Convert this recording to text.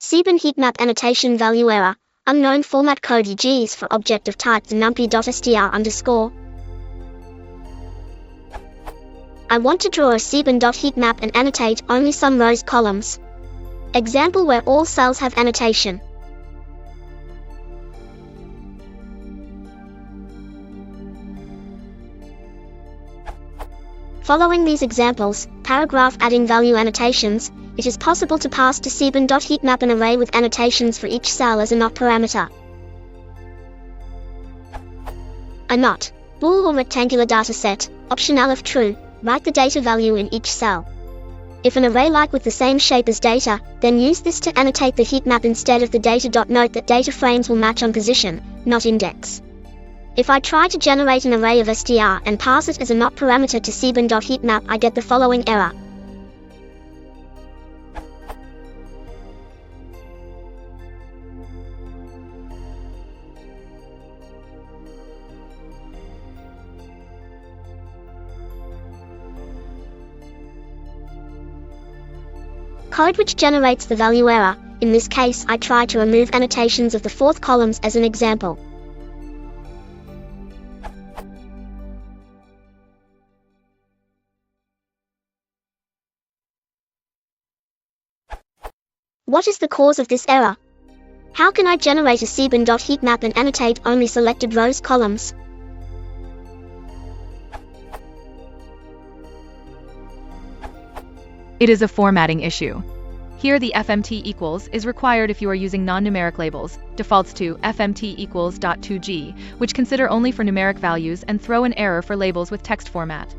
Seaborn heatmap annotation value error, unknown format code UGs for object of type numpy.str_. I want to draw a Seaborn.heatmap and annotate only some rows columns. Example where all cells have annotation. Following these examples, paragraph adding value annotations, it is possible to pass to Seaborn.heatmap an array with annotations for each cell as a not parameter. A not, bool or rectangular dataset, optional if true, write the data value in each cell. If an array like with the same shape as data, then use this to annotate the heatmap instead of the data. Note that data frames will match on position, not index. If I try to generate an array of str and pass it as a not parameter to Seaborn.heatmap, I get the following error. Code which generates the value error. In this case, I try to remove annotations of the fourth columns as an example. What is the cause of this error? How can I generate a Seaborn.heatmap and annotate only selected rows columns? It is a formatting issue. Here the FMT equals is required if you are using non-numeric labels, defaults to FMT equals .2g, which consider only for numeric values and throw an error for labels with text format.